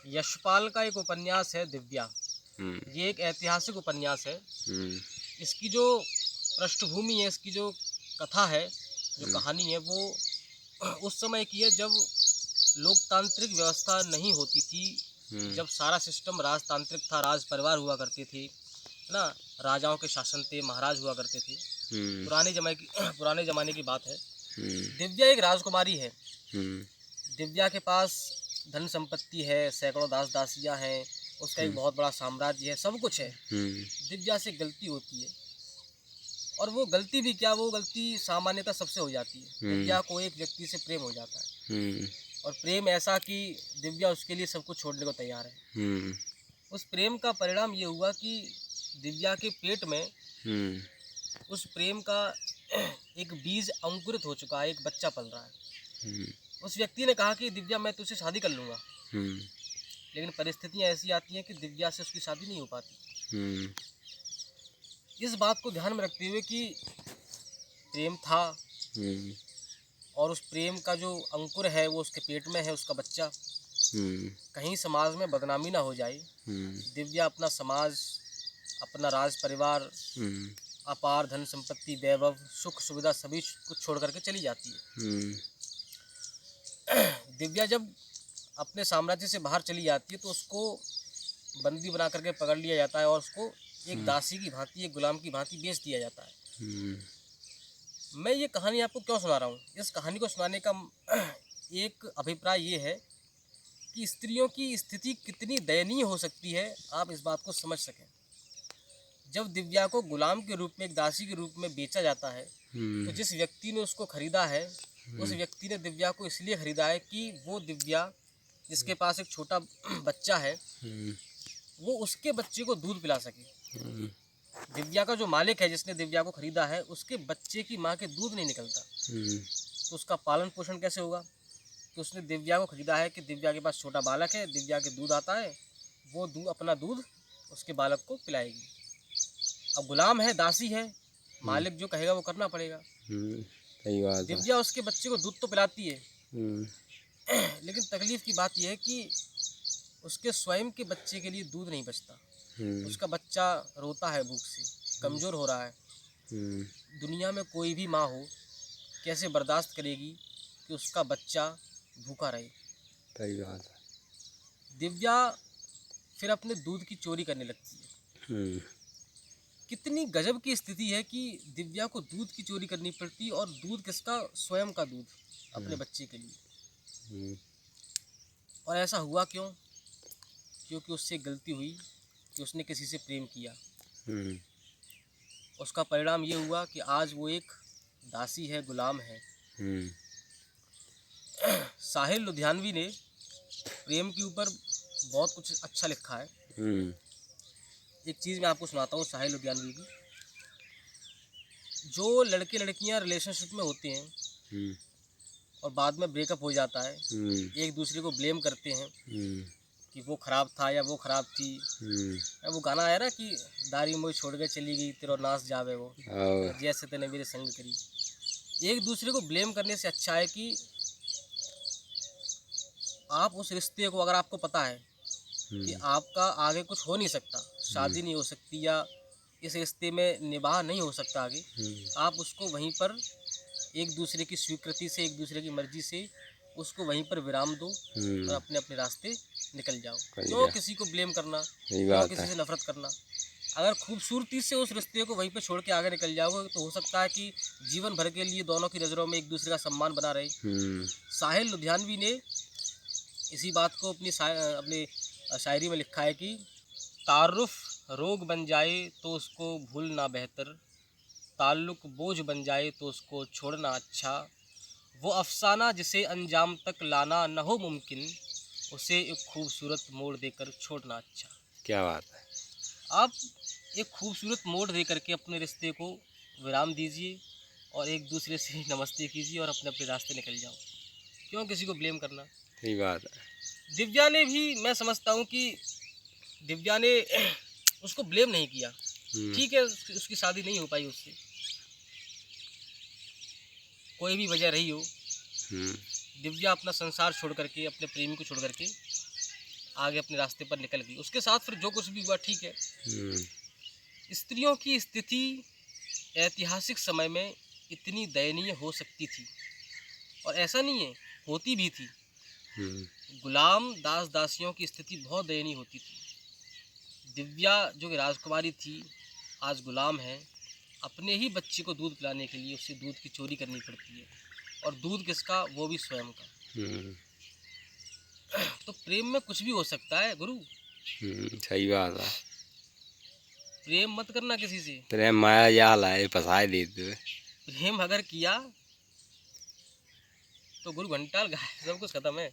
यशपाल का एक उपन्यास है दिव्या। हुँ, ये एक ऐतिहासिक उपन्यास है। हुँ, इसकी जो पृष्ठभूमि है, इसकी जो कथा है, जो हुँ, कहानी है वो उस समय की है जब लोकतांत्रिक व्यवस्था नहीं होती थी, हुँ, जब सारा सिस्टम राजतांत्रिक था, राज परिवार हुआ करते थे, है ना? राजाओं के शासन थे, महाराज हुआ करते थे। हुँ, पुराने ज़माने की बात है। हुँ, दिव्या एक राजकुमारी है। हुँ, दिव्या के पास धन संपत्ति है, सैकड़ों दास-दासियाँ हैं, उसका एक हुँ, बहुत बड़ा साम्राज्य है, सब कुछ है। हुँ, दिव्या से गलती होती है और वो गलती भी क्या, वो गलती सामान्यतः सबसे हो जाती है। हुँ, दिव्या को एक व्यक्ति से प्रेम हो जाता है हुँ, और प्रेम ऐसा कि दिव्या उसके लिए सब कुछ छोड़ने को तैयार है। हुँ, उस प्रेम का परिणाम ये हुआ कि दिव्या के पेट में हुँ, उस प्रेम का एक बीज अंकुरित हो चुका है, एक बच्चा पल रहा है। हुँ, उस व्यक्ति ने कहा कि दिव्या मैं तुझसे शादी कर लूँगा, हुँ, लेकिन परिस्थितियाँ ऐसी आती हैं कि दिव्या से उसकी शादी नहीं हो पाती। हुँ, इस बात को ध्यान में रखते हुए कि प्रेम था हुँ, और उस प्रेम का जो अंकुर है वो उसके पेट में है, उसका बच्चा, हुँ, कहीं समाज में बदनामी ना हो जाए। हुँ, दिव्या अपना समाज, अपना राज परिवार, हुँ, अपार धन संपत्ति, वैभव, सुख सुविधा सभी कुछ छोड़ करके चली जाती हुँ, है। दिव्या जब अपने साम्राज्य से बाहर चली जाती है तो उसको बंदी बना करके पकड़ लिया जाता है और उसको एक दासी की भांति, एक गुलाम की भांति बेच दिया जाता है। हुँ, मैं ये कहानी आपको क्यों सुना रहा हूँ? इस कहानी को सुनाने का एक अभिप्राय ये है कि स्त्रियों की स्थिति कितनी दयनीय हो सकती है, आप इस बात को समझ सकें। जब दिव्या को गुलाम के रूप में, एक दासी के रूप में बेचा जाता है, तो हुँ, जिस व्यक्ति ने उसको खरीदा है, उस व्यक्ति ने दिव्या को इसलिए खरीदा है कि वो दिव्या, जिसके पास एक छोटा बच्चा है, हुँ, वो उसके बच्चे को दूध पिला सके। हुँ, दिव्या का जो मालिक है, जिसने दिव्या को खरीदा है, उसके बच्चे की माँ के दूध नहीं निकलता, हुँ, तो उसका पालन पोषण कैसे होगा? तो उसने दिव्या को खरीदा है कि दिव्या के पास छोटा बालक है, दिव्या के दूध आता है, वो अपना दूध उसके बालक को पिलाएगी। अब गुलाम है, दासी है, हुँ, मालिक जो कहेगा वो करना पड़ेगा। हुँ, सही बात है। दिव्या उसके बच्चे को दूध तो पिलाती है, हुँ, लेकिन तकलीफ की बात यह है कि उसके स्वयं के बच्चे के लिए दूध नहीं बचता। हुँ, उसका बच्चा रोता है भूख से, कमज़ोर हो रहा है। हुँ, दुनिया में कोई भी माँ हो, कैसे बर्दाश्त करेगी कि उसका बच्चा भूखा रहे? सही बात है। दिव्या फिर अपने दूध की चोरी करने लगती है। हुँ, कितनी गजब की स्थिति है कि दिव्या को दूध की चोरी करनी पड़ती और दूध किसका? स्वयं का दूध, अपने हुँ, बच्चे के लिए। हुँ, और ऐसा हुआ क्यों? क्योंकि उससे गलती हुई कि उसने किसी से प्रेम किया। हुँ, उसका परिणाम ये हुआ कि आज वो एक दासी है, गुलाम है। हुँ, साहिल लुधियानवी ने प्रेम के ऊपर बहुत कुछ अच्छा लिखा है। हुँ, एक चीज़ मैं आपको सुनाता हूँ साहिल लुधियानवी की। जो लड़के लड़कियाँ रिलेशनशिप में होते हैं हुँ, और बाद में ब्रेकअप हो जाता है, हुँ, एक दूसरे को ब्लेम करते हैं हुँ, कि वो ख़राब था या वो ख़राब थी। हुँ, वो गाना आया ना कि दारी मोई छोड़ के चली गई तेरा नाश जावे वो, है और ना, जैसे तेने मेरे संग करी। एक दूसरे को ब्लेम करने से अच्छा है कि आप उस रिश्ते को, अगर आपको पता है कि हुँ, आपका आगे कुछ हो नहीं सकता, हुँ, शादी नहीं हो सकती या इस रिश्ते में निभाह नहीं हो सकता आगे, हुँ, आप उसको वहीं पर एक दूसरे की स्वीकृति से, एक दूसरे की मर्जी से उसको वहीं पर विराम दो और हुँ, अपने अपने रास्ते निकल जाओ। सही क्यों है, किसी को ब्लेम करना, सही क्यों बात किसी है। से नफरत करना? अगर खूबसूरती से उस रिश्ते को वहीं पे छोड़ के आगे निकल जाओगे तो हो सकता है कि जीवन भर के लिए दोनों की नज़रों में एक दूसरे का सम्मान बना रहे। हुँ, साहिल लुधियानवी ने इसी बात को अपनी शायरी में लिखा है कि तारुफ रोग बन जाए तो उसको भूलना बेहतर, ताल्लुक बोझ बन जाए तो उसको छोड़ना अच्छा, वो अफसाना जिसे अंजाम तक लाना न हो मुमकिन, उसे एक खूबसूरत मोड़ देकर छोड़ना अच्छा। क्या बात है। आप एक खूबसूरत मोड़ दे करके अपने रिश्ते को विराम दीजिए और एक दूसरे से नमस्ते कीजिए और अपने अपने रास्ते निकल जाओ। क्यों किसी को ब्लेम करना? सही बात है। दिव्या ने भी, मैं समझता हूँ कि दिव्या ने उसको ब्लेम नहीं किया। हुँ, ठीक है, उसकी शादी नहीं हो पाई उससे, कोई भी वजह रही हो। हुँ, दिव्या अपना संसार छोड़ करके, अपने प्रेमी को छोड़ करके आगे अपने रास्ते पर निकल गई। उसके साथ फिर जो कुछ भी हुआ ठीक है। हम्म, स्त्रियों की स्थिति ऐतिहासिक समय में इतनी दयनीय हो सकती थी, और ऐसा नहीं है, होती भी थी। हम्म, गुलाम दास दासियों की स्थिति बहुत दयनीय होती थी। दिव्या जो कि राजकुमारी थी, आज गुलाम है। अपने ही बच्चे को दूध पिलाने के लिए उससे दूध की चोरी करनी पड़ती है, और दूध किसका, वो भी स्वयं का। हम्म, तो प्रेम में कुछ भी हो सकता है गुरु। सही बात है। प्रेम मत करना किसी से। प्रेम माया जाल है, फंसाए देते हुए। प्रेम अगर किया तो गुरु घंटाल गाय सब कुछ खत्म है।